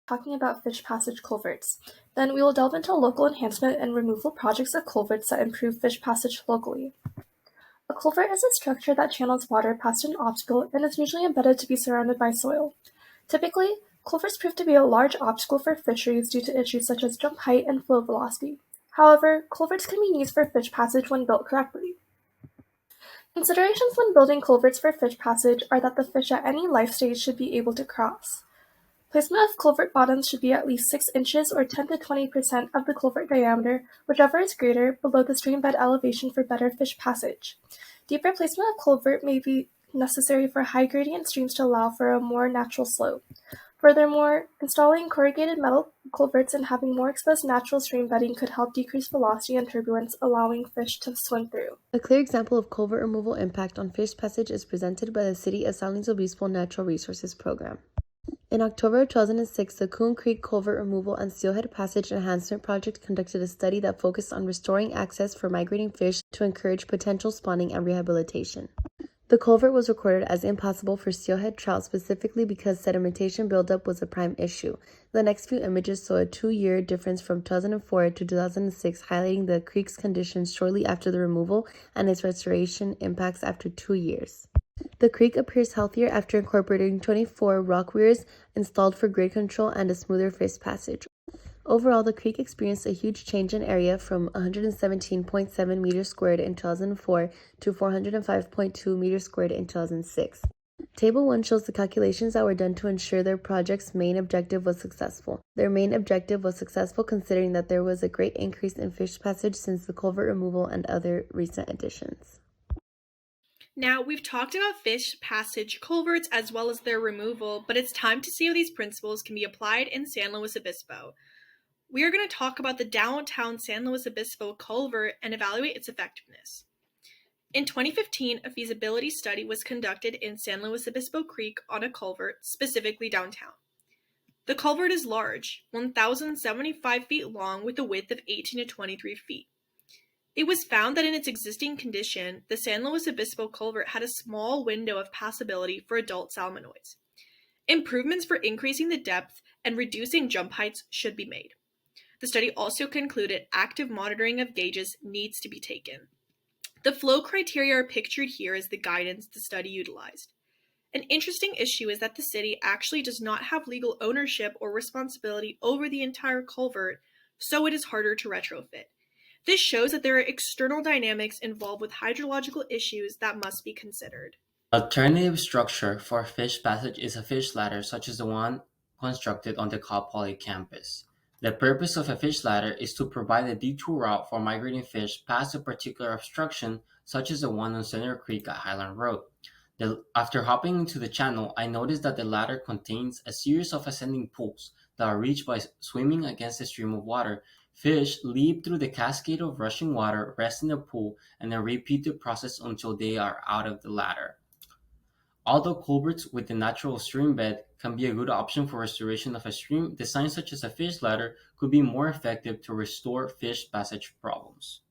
talking about fish passage culverts. Then we will delve into local enhancement and removal projects of culverts that improve fish passage locally. A culvert is a structure that channels water past an obstacle and is usually embedded to be surrounded by soil. Typically, culverts prove to be a large obstacle for fisheries due to issues such as jump height and flow velocity. However, culverts can be used for fish passage when built correctly. Considerations when building culverts for fish passage are that the fish at any life stage should be able to cross. Placement of culvert bottoms should be at least 6 inches or 10 to 20% of the culvert diameter, whichever is greater, below the stream bed elevation for better fish passage. Deeper placement of culvert may be necessary for high gradient streams to allow for a more natural slope. Furthermore, installing corrugated metal culverts and having more exposed natural stream bedding could help decrease velocity and turbulence, allowing fish to swim through. A clear example of culvert removal impact on fish passage is presented by the City of San Luis Obispo Natural Resources Program. In October 2006, the Coon Creek Culvert Removal and Steelhead Passage Enhancement Project conducted a study that focused on restoring access for migrating fish to encourage potential spawning and rehabilitation. The culvert was recorded as impossible for steelhead trout specifically because sedimentation buildup was a prime issue. The next few images show a 2-year difference from 2004 to 2006, highlighting the creek's conditions shortly after the removal and its restoration impacts after 2 years. The creek appears healthier after incorporating 24 rock weirs installed for grade control and a smoother fish passage. Overall, the creek experienced a huge change in area from 117.7 meters squared in 2004 to 405.2 meters squared in 2006. Table 1 shows the calculations that were done to ensure their project's main objective was successful. Their main objective was successful considering that there was a great increase in fish passage since the culvert removal and other recent additions. Now, we've talked about fish passage culverts as well as their removal, but it's time to see how these principles can be applied in San Luis Obispo. We are going to talk about the downtown San Luis Obispo culvert and evaluate its effectiveness. In 2015, a feasibility study was conducted in San Luis Obispo Creek on a culvert, specifically downtown. The culvert is large, 1,075 feet long with a width of 18 to 23 feet. It was found that in its existing condition, the San Luis Obispo culvert had a small window of passability for adult salmonoids. Improvements for increasing the depth and reducing jump heights should be made. The study also concluded active monitoring of gauges needs to be taken. The flow criteria are pictured here as the guidance the study utilized. An interesting issue is that the city actually does not have legal ownership or responsibility over the entire culvert, so it is harder to retrofit. This shows that there are external dynamics involved with hydrological issues that must be considered. Alternative structure for fish passage is a fish ladder such as the one constructed on the Cal Poly campus. The purpose of a fish ladder is to provide a detour route for migrating fish past a particular obstruction such as the one on Center Creek at Highland Road. After hopping into the channel, I noticed that the ladder contains a series of ascending pools that are reached by swimming against a stream of water. Fish leap through the cascade of rushing water, rest in the pool, and then repeat the process until they are out of the ladder. Although culverts with the natural stream bed can be a good option for restoration of a stream, designs such as a fish ladder could be more effective to restore fish passage problems.